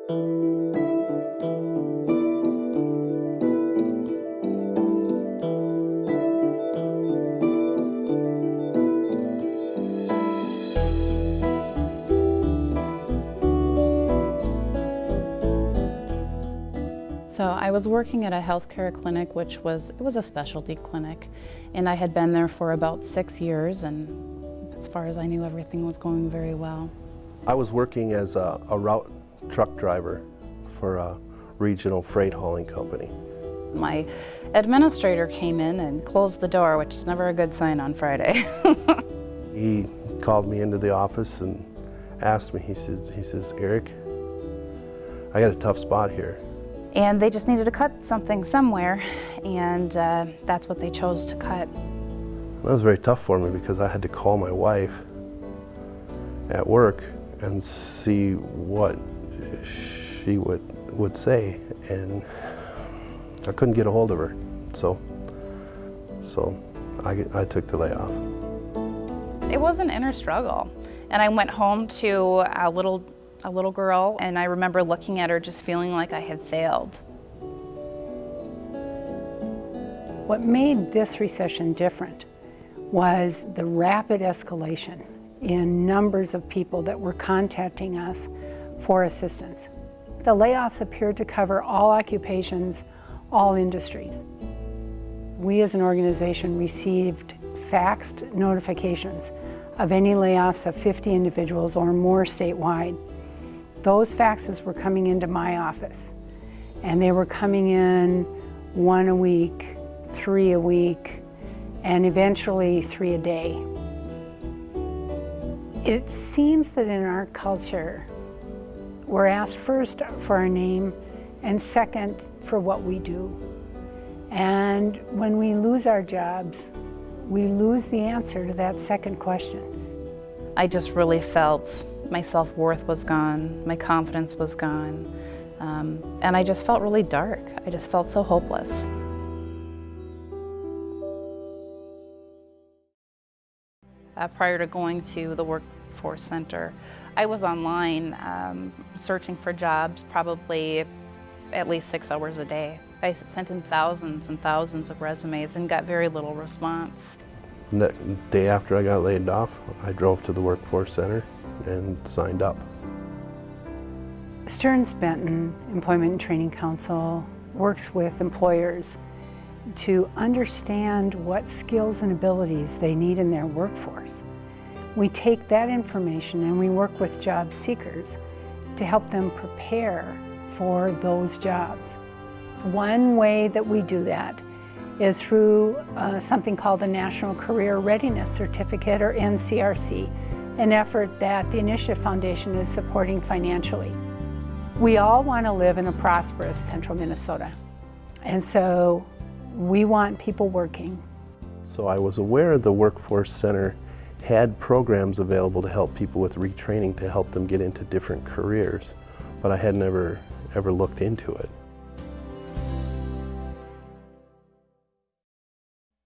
So I was working at a healthcare clinic, it was a specialty clinic, and I had been there for about 6 years, and as far as I knew, everything was going very well. I was working as a route truck driver for a regional freight hauling company. My administrator came in and closed the door, which is never a good sign on Friday. He called me into the office and asked me, he says, "Eric, I got a tough spot here." And they just needed to cut something somewhere, and that's what they chose to cut. That was very tough for me because I had to call my wife at work and see what she would say, and I couldn't get a hold of her, so I took the layoff. It was an inner struggle, and I went home to a little girl, and I remember looking at her just feeling like I had failed. What made this recession different was the rapid escalation in numbers of people that were contacting us for assistance. The layoffs appeared to cover all occupations, all industries. We as an organization received faxed notifications of any layoffs of 50 individuals or more statewide. Those faxes were coming into my office, and they were coming in 1 a week, 3 a week, and eventually 3 a day. It seems that in our culture, we're asked first for our name and second for what we do. And when we lose our jobs, we lose the answer to that second question. I just really felt my self-worth was gone, my confidence was gone, and I just felt really dark. I just felt so hopeless. Prior to going to the Workforce Center, I was online searching for jobs probably at least 6 hours a day. I sent in thousands and thousands of resumes and got very little response. The day after I got laid off, I drove to the Workforce Center and signed up. Stearns-Benton Employment and Training Council works with employers to understand what skills and abilities they need in their workforce. We take that information and we work with job seekers to help them prepare for those jobs. One way that we do that is through something called the National Career Readiness Certificate, or NCRC, an effort that the Initiative Foundation is supporting financially. We all want to live in a prosperous central Minnesota, and so we want people working. So I was aware the Workforce Center had programs available to help people with retraining to help them get into different careers, but I had never ever looked into it.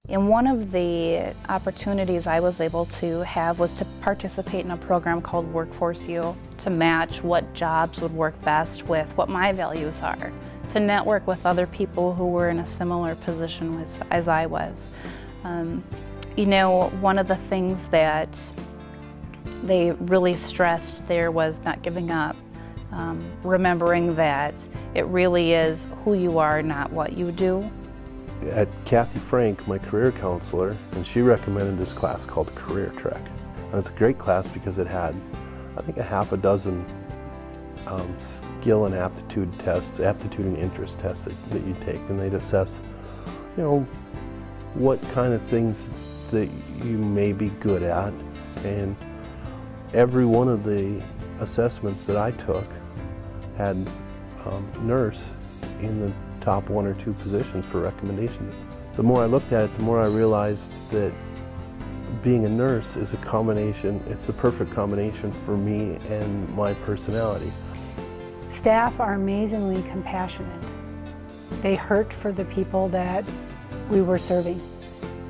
And one of the opportunities I was able to have was to participate in a program called Workforce U, to match what jobs would work best with what my values are, to network with other people who were in a similar position as I was. You know, one of the things that they really stressed there was not giving up, remembering that it really is who you are, not what you do. At Kathy Frank, my career counselor, and she recommended this class called Career Trek. And it's a great class because it had, I think, a half a dozen skill and aptitude tests, aptitude and interest tests that you take, and they'd assess, you know, what kind of things that you may be good at. And every one of the assessments that I took had nurse in the top 1 or 2 positions for recommendations. The more I looked at it, the more I realized that being a nurse is a combination, it's the perfect combination for me and my personality. Staff are amazingly compassionate. They hurt for the people that we were serving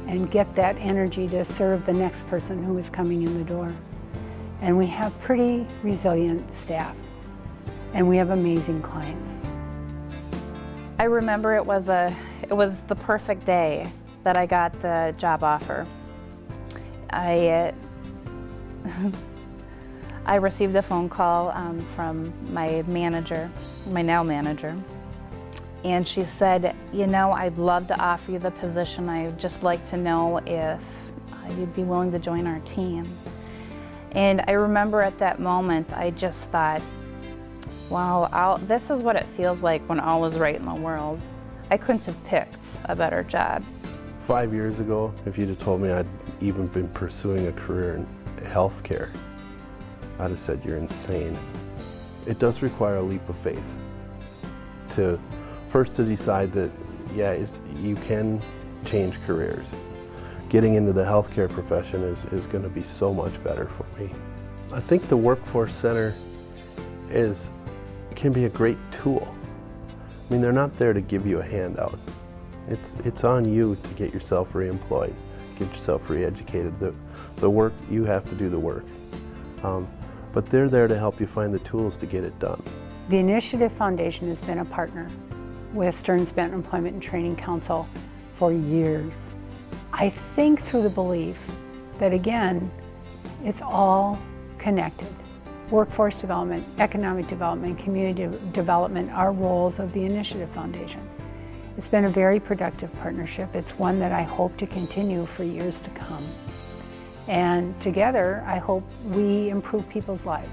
and get that energy to serve the next person who is coming in the door. And we have pretty resilient staff. and we have amazing clients. I remember it was the perfect day that I got the job offer. I received a phone call from my manager, my now manager, and she said, you know, I'd love to offer you the position. I'd just like to know if you'd be willing to join our team. And I remember at that moment, I just thought, wow, this is what it feels like when all is right in the world. I couldn't have picked a better job. 5 years ago, if you'd have told me I'd even been pursuing a career in healthcare, I'd have said you're insane. It does require a leap of faith to decide that, yeah, you can change careers. Getting into the healthcare profession is going to be so much better for me. I think the Workforce Center can be a great tool. I mean, they're not there to give you a handout. It's on you to get yourself reemployed, get yourself re-educated. The work, you have to do the work. But they're there to help you find the tools to get it done. The Initiative Foundation has been a partner with Stearns-Benton Employment and Training Council for years. I think through the belief that, again, it's all connected. Workforce development, economic development, community development are roles of the Initiative Foundation. It's been a very productive partnership. It's one that I hope to continue for years to come. And together, I hope we improve people's lives.